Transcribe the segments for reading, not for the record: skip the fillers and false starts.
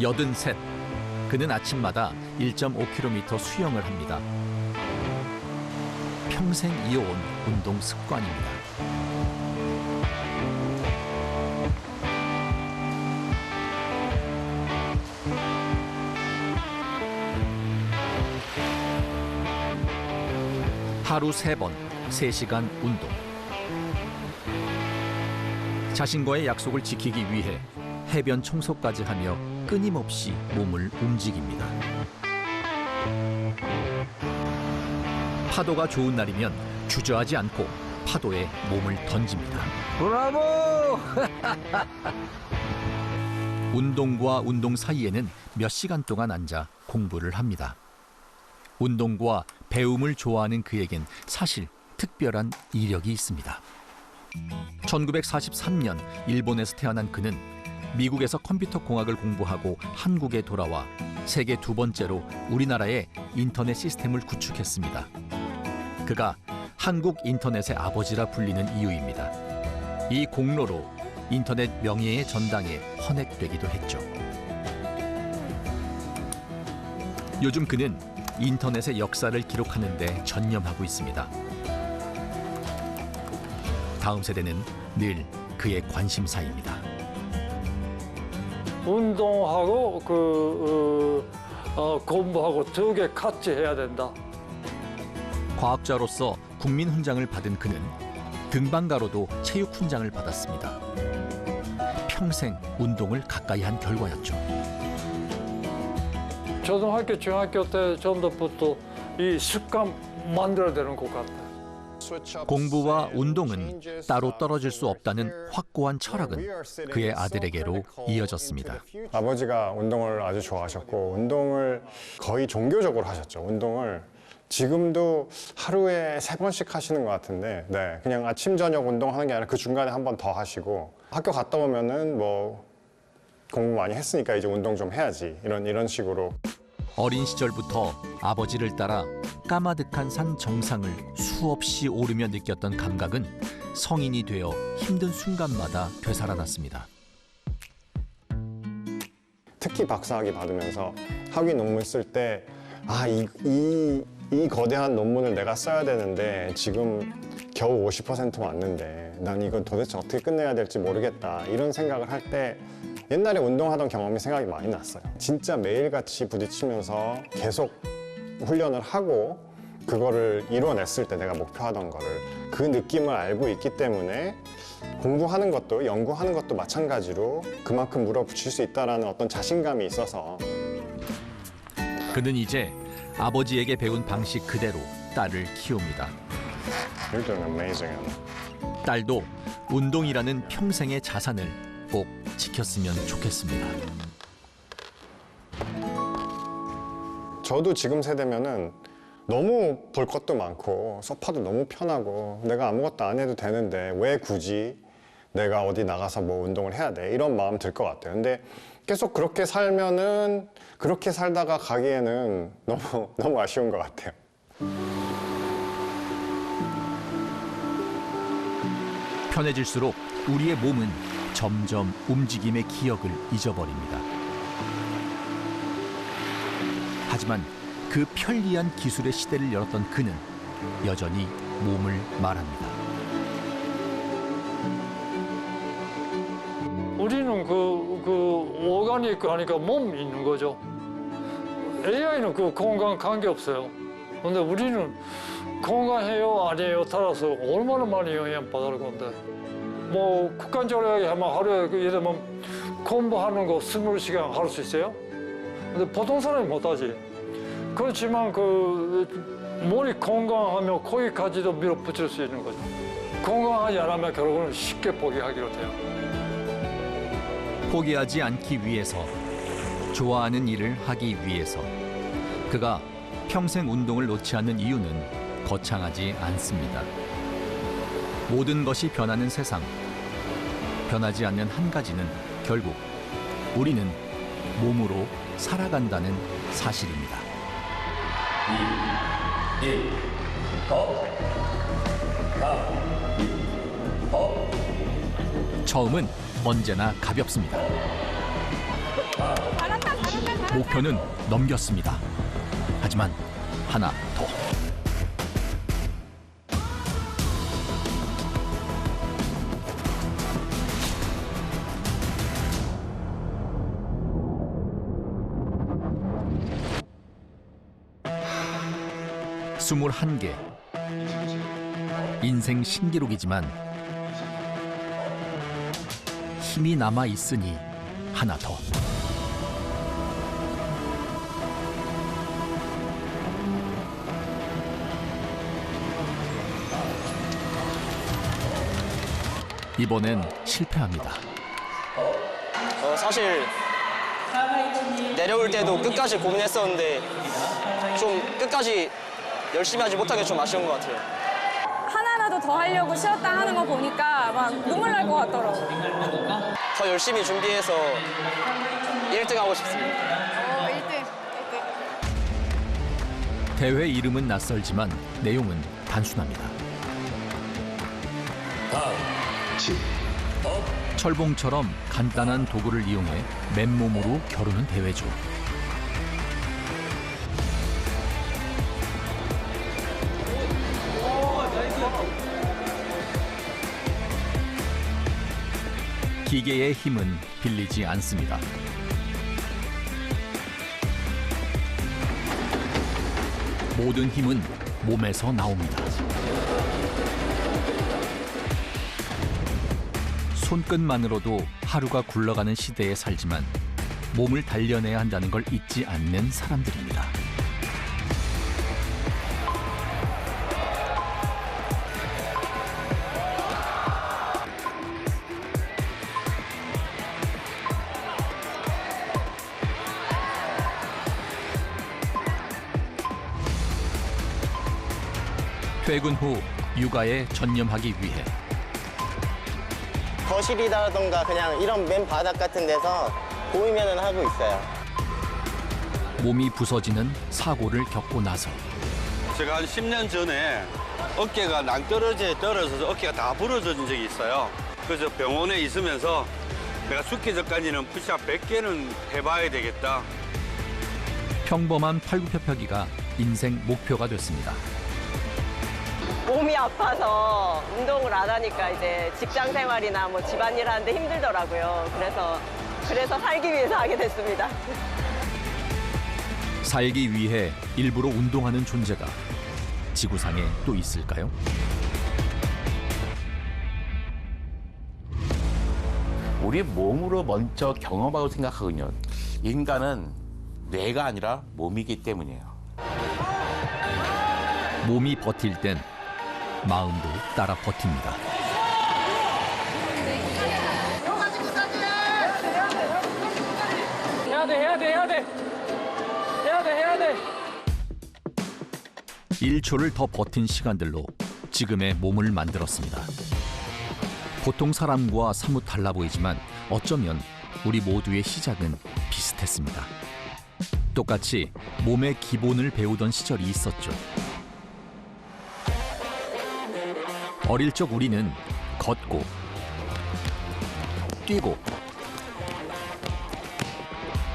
83. 그는 아침마다 1.5km 수영을 합니다. 평생 이어온 운동 습관입니다. 하루 3번, 3시간 운동. 자신과의 약속을 지키기 위해 해변 청소까지 하며 끊임없이 몸을 움직입니다. 파도가 좋은 날이면 주저하지 않고 파도에 몸을 던집니다. 브라보! 운동과 운동 사이에는 몇 시간 동안 앉아 공부를 합니다. 운동과 배움을 좋아하는 그에겐 사실 특별한 이력이 있습니다. 1943년 일본에서 태어난 그는 미국에서 컴퓨터 공학을 공부하고 한국에 돌아와 세계 2번째로 우리나라의 인터넷 시스템을 구축했습니다. 그가 한국 인터넷의 아버지라 불리는 이유입니다. 이 공로로 인터넷 명예의 전당에 헌액되기도 했죠. 요즘 그는 인터넷의 역사를 기록하는 데 전념하고 있습니다. 다음 세대는 늘 그의 관심사입니다. 운동하고 공부하고 두 개 같이 해야 된다. 과학자로서 국민훈장을 받은 그는 등반가로도 체육훈장을 받았습니다. 평생 운동을 가까이 한 결과였죠. 초등학교, 중학교 때 전부터 이 습관 만들어야 되는 것 같아요. 공부와 운동은 따로 떨어질 수 없다는 확고한 철학은 그의 아들에게로 이어졌습니다. 아버지가 운동을 아주 좋아하셨고 운동을 거의 종교적으로 하셨죠. 운동을 지금도 하루에 3번씩 하시는 것 같은데 네, 그냥 아침 저녁 운동하는 게 아니라 그 중간에 한 번 더 하시고 학교 갔다 오면은 뭐 공부 많이 했으니까 이제 운동 좀 해야지 이런 식으로. 어린 시절부터 아버지를 따라 까마득한 산 정상을 수없이 오르며 느꼈던 감각은 성인이 되어 힘든 순간마다 되살아났습니다. 특히 박사학위 받으면서 학위 논문 쓸 때 이 거대한 논문을 내가 써야 되는데 지금 겨우 50% 왔는데 난 이건 도대체 어떻게 끝내야 될지 모르겠다 이런 생각을 할 때 옛날에 운동하던 경험이 생각이 많이 났어요. 진짜 매일같이 부딪히면서 계속 훈련을 하고 그거를 이뤄냈을 때 내가 목표하던 거를 그 느낌을 알고 있기 때문에 공부하는 것도 연구하는 것도 마찬가지로 그만큼 물어붙일 수 있다는 어떤 자신감이 있어서 그는 이제 아버지에게 배운 방식 그대로 딸을 키웁니다. You're doing amazing. 딸도 운동이라는 평생의 자산을 꼭 지켰으면 좋겠습니다. 저도 지금 세대면은 너무 볼 것도 많고 소파도 너무 편하고 내가 아무것도 안 해도 되는데 왜 굳이 내가 어디 나가서 뭐 운동을 해야 돼 이런 마음 들 것 같아요. 근데 계속 그렇게 살면은 그렇게 살다가 가기에는 너무 아쉬운 것 같아요. 편해질수록 우리의 몸은 점점 움직임의 기억을 잊어버립니다. 하지만 그 편리한 기술의 시대를 열었던 그는 여전히 몸을 말합니다. 우리는 그 오가닉 하니까 몸 있는 거죠. AI는 그 건강 관계없어요. 근데 우리는 건강해요 아니에요 따라서 얼마나 많이 영향받을 건데 뭐 국간절하게 하면 하루에 예를 들면 공부하는 거 20시간 할 수 있어요? 근데 보통 사람이 못하지. 그렇지만 그 몸이 건강하면 거기까지도 밀어붙일 수 있는 거죠. 건강하지 않으면 결국은 쉽게 포기하기로 돼요. 포기하지 않기 위해서, 좋아하는 일을 하기 위해서 그가 평생 운동을 놓지 않는 이유는 거창하지 않습니다. 모든 것이 변하는 세상, 변하지 않는 한 가지는 결국 우리는 몸으로 살아간다는 사실입니다. 2, 1, 더, 더. 처음은 언제나 가볍습니다. 목표는 넘겼습니다. 하지만 하나 더. (21개) 인생 신기록이지만 힘이 남아 있으니 하나 더. 이번엔 실패합니다. 사실 내려올 때도 끝까지 고민했었는데 좀 끝까지 열심히 하지 못하게 좀 아쉬운 것 같아요. 하나라도 더 하려고 쉬었다 하는 거 보니까 막 눈물 날 것 같더라고요. 더 열심히 준비해서 1등 하고 싶습니다. 1등. 대회 이름은 낯설지만 내용은 단순합니다. 철봉처럼 간단한 도구를 이용해 맨몸으로 겨루는 대회죠. 기계의 힘은 빌리지 않습니다. 모든 힘은 몸에서 나옵니다. 손끝만으로도 하루가 굴러가는 시대에 살지만 몸을 단련해야 한다는 걸 잊지 않는 사람들입니다. 퇴근 후 육아에 전념하기 위해 거실이라던가 그냥 이런 맨 바닥 같은 데서 보이면은 하고 있어요. 몸이 부서지는 사고를 겪고 나서 제가 한 10년 전에 어깨가 떨어져서 어깨가 다 부러진 적이 있어요. 그래서 병원에 있으면서 내가 죽기 전까지는 푸시업 100개는 해봐야 되겠다. 평범한 팔굽혀펴기가 인생 목표가 됐습니다. 몸이 아파서 운동을 안 하니까 이제 직장 생활이나 뭐 집안일 하는데 힘들더라고요. 그래서 살기 위해서 하게 됐습니다. 살기 위해 일부러 운동하는 존재가 지구상에 또 있을까요? 우리 몸으로 먼저 경험하고 생각하거든요. 인간은 뇌가 아니라 몸이기 때문이에요. 몸이 버틸 땐 마음도 따라 버팁니다. 해야 돼. 1초를 더 버틴 시간들로 지금의 몸을 만들었습니다. 보통 사람과 사뭇 달라 보이지만 어쩌면 우리 모두의 시작은 비슷했습니다. 똑같이 몸의 기본을 배우던 시절이 있었죠. 어릴 적 우리는 걷고 뛰고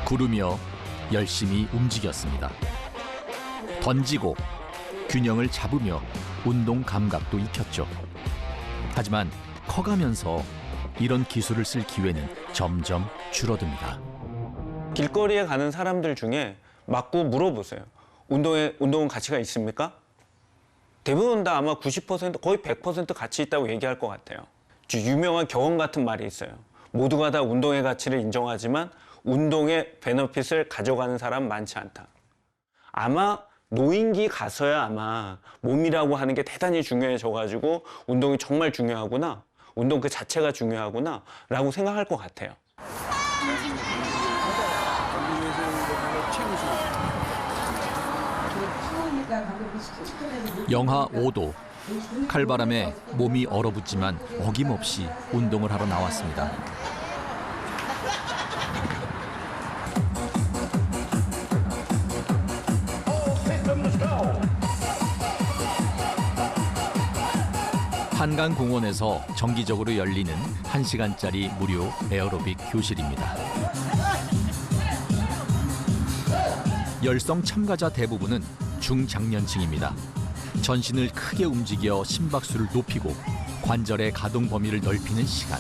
구르며 열심히 움직였습니다. 던지고 균형을 잡으며 운동 감각도 익혔죠. 하지만 커가면서 이런 기술을 쓸 기회는 점점 줄어듭니다. 길거리에 가는 사람들 중에 맞고 물어보세요. 운동은 가치가 있습니까? 대부분 다 아마 90% 거의 100% 가치 있다고 얘기할 것 같아요. 유명한 경험 같은 말이 있어요. 모두가 다 운동의 가치를 인정하지만 운동의 베너핏을 가져가는 사람 많지 않다. 아마 노인기 가서야 아마 몸이라고 하는 게 대단히 중요해져가지고 운동이 정말 중요하구나, 운동 그 자체가 중요하구나 라고 생각할 것 같아요. 영하 5도, 칼바람에 몸이 얼어붙지만 어김없이 운동을 하러 나왔습니다. 한강공원에서 정기적으로 열리는 1시간짜리 무료 에어로빅 교실입니다. 열성 참가자 대부분은 중장년층입니다. 전신을 크게 움직여 심박수를 높이고 관절의 가동 범위를 넓히는 시간.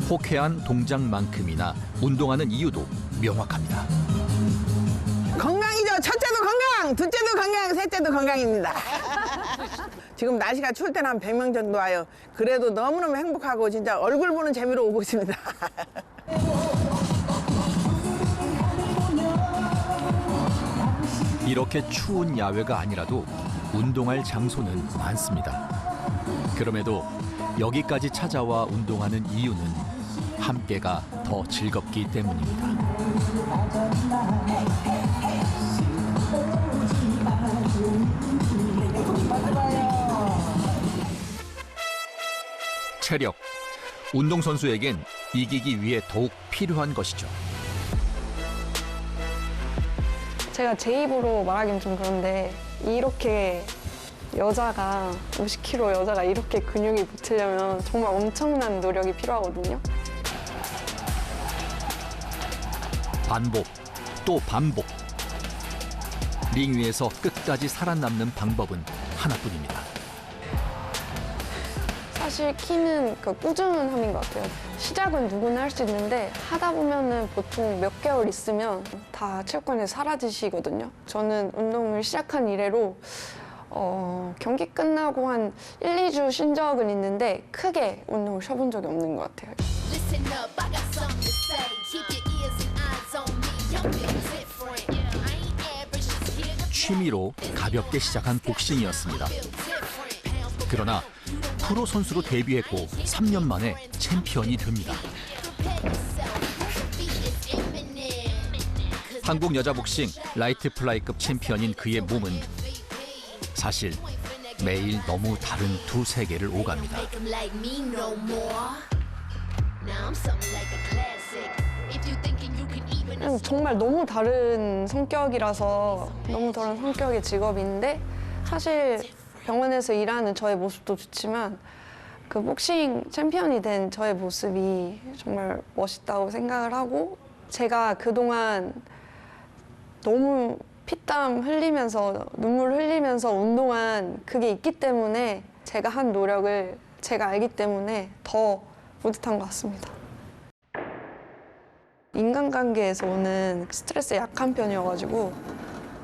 호쾌한 동작만큼이나 운동하는 이유도 명확합니다. 건강이죠. 첫째도 건강, 둘째도 건강, 셋째도 건강입니다. 지금 날씨가 추울 때는 한 100명 정도 와요. 그래도 너무너무 행복하고 진짜 얼굴 보는 재미로 오고 있습니다. 이렇게 추운 야외가 아니라도 운동할 장소는 많습니다. 그럼에도 여기까지 찾아와 운동하는 이유는 함께가 더 즐겁기 때문입니다. 체력, 운동선수에겐 이기기 위해 더욱 필요한 것이죠. 제가 제 입으로 말하기는 좀 그런데 이렇게 여자가 50kg 여자가 이렇게 근육이 붙으려면 정말 엄청난 노력이 필요하거든요. 반복, 또 반복. 링 위에서 끝까지 살아남는 방법은 하나뿐입니다. 사실 키는 그 꾸준함인 것 같아요. 시작은 누구나 할 수 있는데 하다 보면은 보통 몇 개월 있으면 다 체육관에서 사라지시거든요. 저는 운동을 시작한 이래로 경기 끝나고 한 1, 2주 쉰 적은 있는데 크게 운동을 쉬어본 적이 없는 것 같아요. 취미로 가볍게 시작한 복싱이었습니다. 그러나 프로 선수로 데뷔했고 3년 만에 챔피언이 됩니다. 한국 여자 복싱 라이트 플라이급 챔피언인 그의 몸은 사실 매일 너무 다른 두 세계를 오갑니다. 정말 너무 다른 성격이라서 너무 다른 성격의 직업인데 사실 병원에서 일하는 저의 모습도 좋지만 그 복싱 챔피언이 된 저의 모습이 정말 멋있다고 생각을 하고 제가 그동안 너무 피땀 흘리면서 눈물 흘리면서 운동한 그게 있기 때문에 제가 한 노력을 제가 알기 때문에 더 뿌듯한 것 같습니다. 인간관계에서 오는 스트레스에 약한 편이어가지고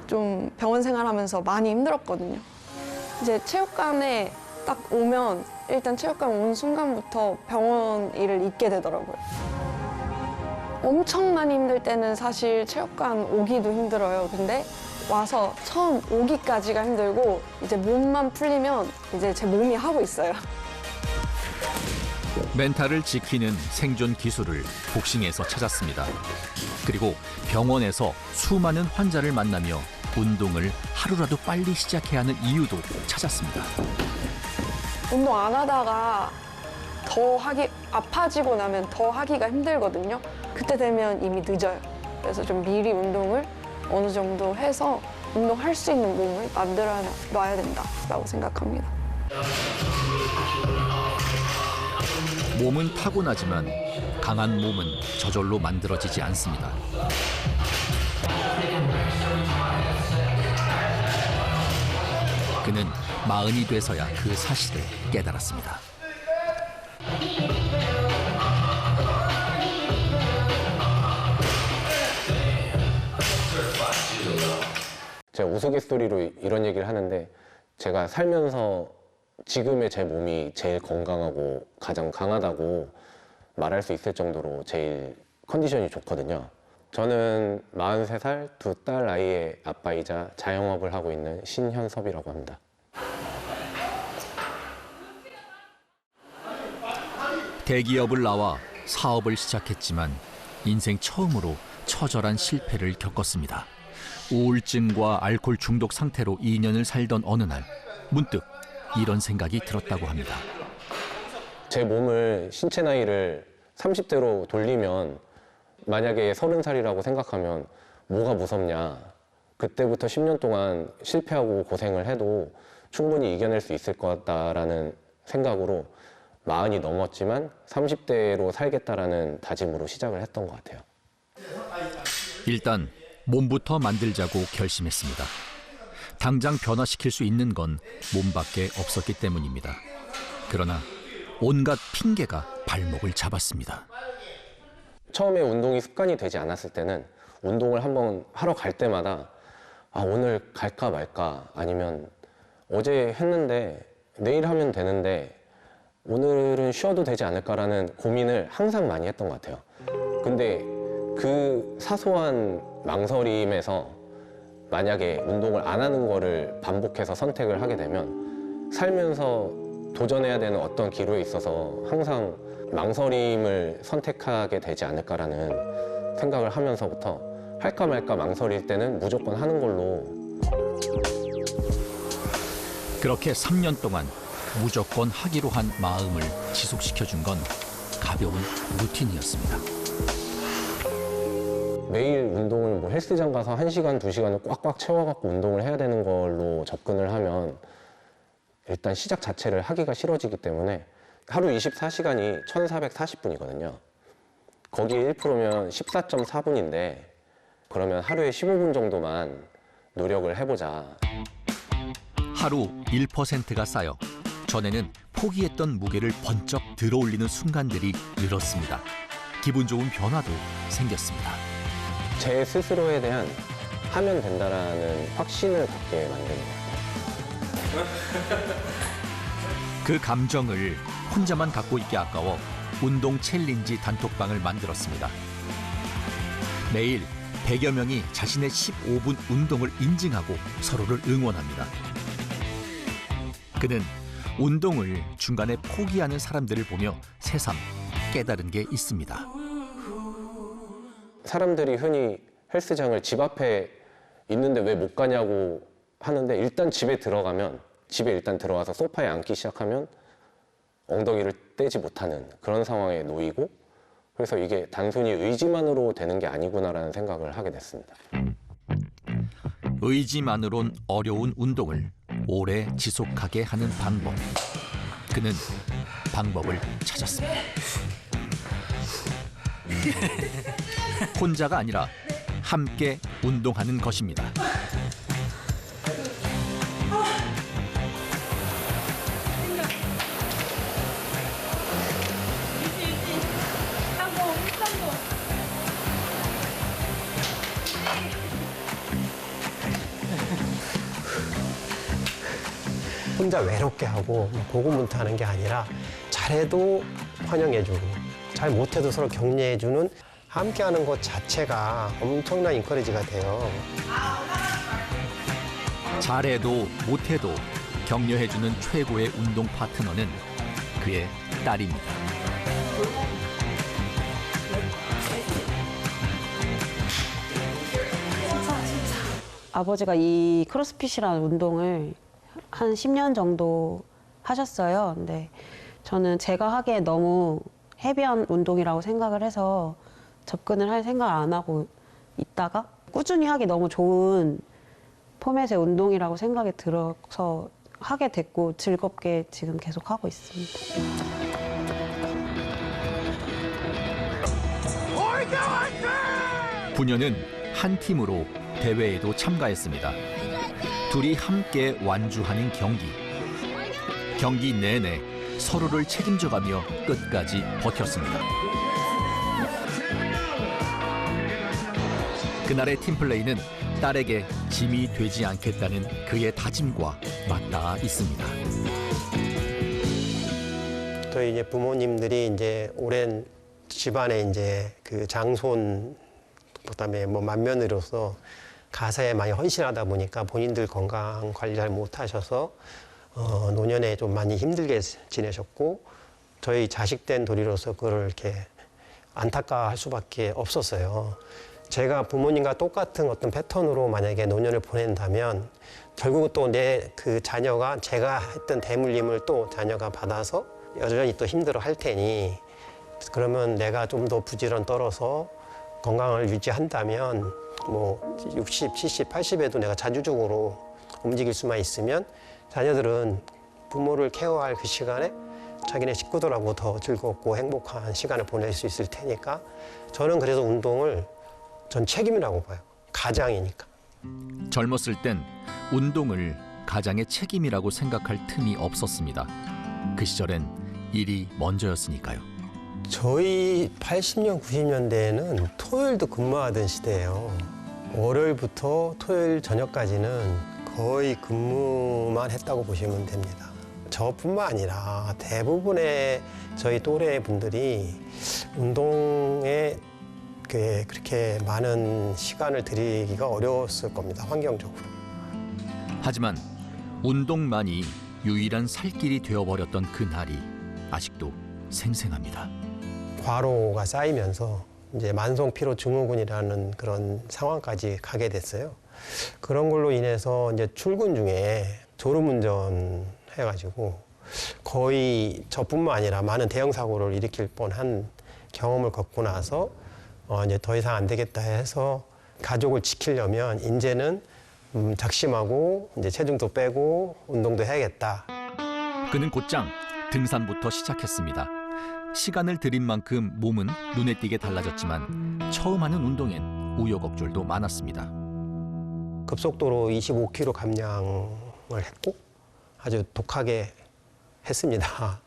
좀 병원 생활하면서 많이 힘들었거든요. 이제 체육관에 딱 오면 일단 체육관 온 순간부터 병원 일을 잊게 되더라고요. 엄청 많이 힘들 때는 사실 체육관 오기도 힘들어요. 근데 와서 처음 오기까지가 힘들고 이제 몸만 풀리면 이제 제 몸이 하고 있어요. 멘탈을 지키는 생존 기술을 복싱에서 찾았습니다. 그리고 병원에서 수많은 환자를 만나며 운동을 하루라도 빨리 시작해야 하는 이유도 찾았습니다. 운동 안 하다가 아파지고 나면 더 하기가 힘들거든요. 그때 되면 이미 늦어요. 그래서 좀 미리 운동을 어느 정도 해서 운동할 수 있는 몸을 만들어 놔야 된다라고 생각합니다. 몸은 타고나지만 강한 몸은 저절로 만들어지지 않습니다. 그는 40이 돼서야 그 사실을 깨달았습니다. 제가 우스갯소리로 이런 얘기를 하는데 제가 살면서 지금의 제 몸이 제일 건강하고 가장 강하다고 말할 수 있을 정도로 제일 컨디션이 좋거든요. 저는 43살 두 딸 아이의 아빠이자 자영업을 하고 있는 신현섭이라고 합니다. 대기업을 나와 사업을 시작했지만 인생 처음으로 처절한 실패를 겪었습니다. 우울증과 알코올 중독 상태로 2년을 살던 어느 날 문득 이런 생각이 들었다고 합니다. 제 몸을 신체 나이를 30대로 돌리면 만약에 30살이라고 생각하면 뭐가 무섭냐. 그때부터 10년 동안 실패하고 고생을 해도 충분히 이겨낼 수 있을 것 같다라는 생각으로 40이 넘었지만 30대로 살겠다라는 다짐으로 시작을 했던 것 같아요. 일단 몸부터 만들자고 결심했습니다. 당장 변화시킬 수 있는 건 몸밖에 없었기 때문입니다. 그러나 온갖 핑계가 발목을 잡았습니다. 처음에 운동이 습관이 되지 않았을 때는 운동을 한번 하러 갈 때마다 아, 오늘 갈까 말까, 아니면 어제 했는데 내일 하면 되는데 오늘은 쉬어도 되지 않을까라는 고민을 항상 많이 했던 것 같아요. 근데 그 사소한 망설임에서 만약에 운동을 안 하는 거를 반복해서 선택을 하게 되면 살면서 도전해야 되는 어떤 기로에 있어서 항상 망설임을 선택하게 되지 않을까라는 생각을 하면서부터 할까 말까 망설일 때는 무조건 하는 걸로. 그렇게 3년 동안 무조건 하기로 한 마음을 지속시켜준 건 가벼운 루틴이었습니다. 매일 운동을 뭐 헬스장 가서 1시간, 2시간을 꽉꽉 채워갖고 운동을 해야 되는 걸로 접근을 하면 일단 시작 자체를 하기가 싫어지기 때문에 하루 24시간이 1440분이거든요. 거기에 1%면 14.4분인데 그러면 하루에 15분 정도만 노력을 해보자. 하루 1%가 쌓여 전에는 포기했던 무게를 번쩍 들어올리는 순간들이 늘었습니다. 기분 좋은 변화도 생겼습니다. 제 스스로에 대한 하면 된다라는 확신을 갖게 만드는 것 같아요. 그 감정을 혼자만 갖고 있기 아까워 운동 챌린지 단톡방을 만들었습니다. 매일 100여 명이 자신의 15분 운동을 인증하고 서로를 응원합니다. 그는 운동을 중간에 포기하는 사람들을 보며 새삼 깨달은 게 있습니다. 사람들이 흔히 헬스장을 집 앞에 있는데 왜 못 가냐고 하는데 일단 집에 일단 들어가서 소파에 앉기 시작하면 엉덩이를 떼지 못하는 그런 상황에 놓이고, 그래서 이게 단순히 의지만으로 되는 게 아니구나라는 생각을 하게 됐습니다. 의지만으론 어려운 운동을 오래 지속하게 하는 방법. 그는 방법을 찾았습니다. 혼자가 아니라 함께 운동하는 것입니다. 혼자 외롭게 하고 고군분투하는 게 아니라 잘해도 환영해주고 잘 못해도 서로 격려해주는 함께하는 것 자체가 엄청난 인커리지가 돼요. 잘해도 못해도 격려해주는 최고의 운동 파트너는 그의 딸입니다. 아버지가 이 크로스핏이라는 운동을 한 10년 정도 하셨어요. 근데 저는 제가 하기에 너무 헤비한 운동이라고 생각을 해서 접근을 할 생각을 안 하고 있다가 꾸준히 하기 너무 좋은 포맷의 운동이라고 생각이 들어서 하게 됐고 즐겁게 지금 계속 하고 있습니다. 부녀는 한 팀으로 대회에도 참가했습니다. 둘이 함께 완주하는 경기 내내 서로를 책임져가며 끝까지 버텼습니다. 그날의 팀플레이는 딸에게 짐이 되지 않겠다는 그의 다짐과 맞닿아 있습니다. 저희 이제 부모님들이 이제 오랜 집안의 이제 그 장손, 그다음에 뭐 맏며느리로서 가사에 많이 헌신하다 보니까 본인들 건강 관리 잘 못하셔서 노년에 좀 많이 힘들게 지내셨고, 저희 자식된 도리로서 그걸 이렇게 안타까워할 수밖에 없었어요. 제가 부모님과 똑같은 어떤 패턴으로 만약에 노년을 보낸다면 결국 또 내 그 자녀가 제가 했던 대물림을 또 자녀가 받아서 여전히 또 힘들어 할 테니, 그러면 내가 좀 더 부지런 떨어서 건강을 유지한다면 뭐 60, 70, 80에도 내가 자주적으로 움직일 수만 있으면 자녀들은 부모를 케어할 그 시간에 자기네 식구들하고 더 즐겁고 행복한 시간을 보낼 수 있을 테니까, 저는 그래서 운동을 전 책임이라고 봐요. 가장이니까. 젊었을 땐 운동을 가장의 책임이라고 생각할 틈이 없었습니다. 그 시절엔 일이 먼저였으니까요. 저희 80년, 90년대에는 토요일도 근무하던 시대예요. 월요일부터 토요일 저녁까지는 거의 근무만 했다고 보시면 됩니다. 저뿐만 아니라 대부분의 저희 또래 분들이 운동에 그렇게 많은 시간을 들이기가 어려웠을 겁니다, 환경적으로. 하지만 운동만이 유일한 살 길이 되어버렸던 그날이 아직도 생생합니다. 과로가 쌓이면서 이제 만성 피로 증후군이라는 그런 상황까지 가게 됐어요. 그런 걸로 인해서 이제 출근 중에 졸음운전 해가지고 거의 저뿐만 아니라 많은 대형 사고를 일으킬 뻔한 경험을 겪고 나서 이제 더 이상 안 되겠다 해서 가족을 지키려면 이제는 작심하고 이제 체중도 빼고 운동도 해야겠다. 그는 곧장 등산부터 시작했습니다. 시간을 들인 만큼 몸은 눈에 띄게 달라졌지만 처음 하는 운동엔 우여곡절도 많았습니다. 급속도로 25kg 감량을 했고 아주 독하게 했습니다.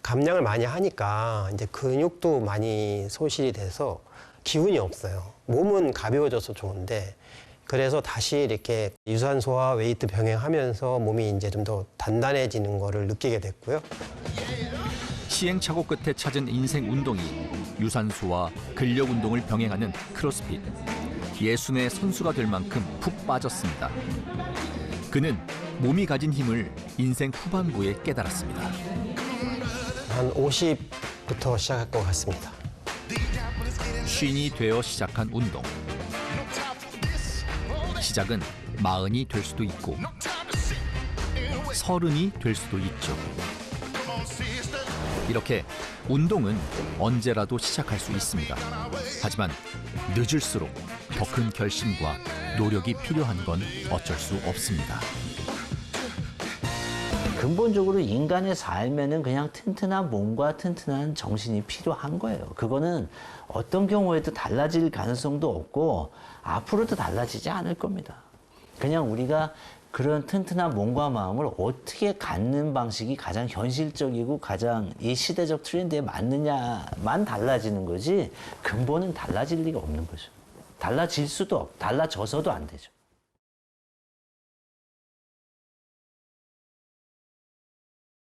감량을 많이 하니까 이제 근육도 많이 소실이 돼서 기운이 없어요. 몸은 가벼워져서 좋은데 그래서 다시 이렇게 유산소와 웨이트 병행하면서 몸이 이제 좀 더 단단해지는 거를 느끼게 됐고요. 시행착오 끝에 찾은 인생 운동이 유산소와 근력 운동을 병행하는 크로스핏. 예순의 선수가 될 만큼 푹 빠졌습니다. 그는 몸이 가진 힘을 인생 후반부에 깨달았습니다. 한 50부터 시작할 것 같습니다. 쉰이 되어 시작한 운동. 시작은 40이 될 수도 있고 30이 될 수도 있죠. 이렇게 운동은 언제라도 시작할 수 있습니다. 하지만 늦을수록 더 큰 결심과 노력이 필요한 건 어쩔 수 없습니다. 근본적으로 인간의 삶에는 그냥 튼튼한 몸과 튼튼한 정신이 필요한 거예요. 그거는 어떤 경우에도 달라질 가능성도 없고 앞으로도 달라지지 않을 겁니다. 그냥 우리가 그런 튼튼한 몸과 마음을 어떻게 갖는 방식이 가장 현실적이고 가장 이 시대적 트렌드에 맞느냐만 달라지는 거지 근본은 달라질 리가 없는 거죠. 달라질 수도 없고 달라져서도 안 되죠.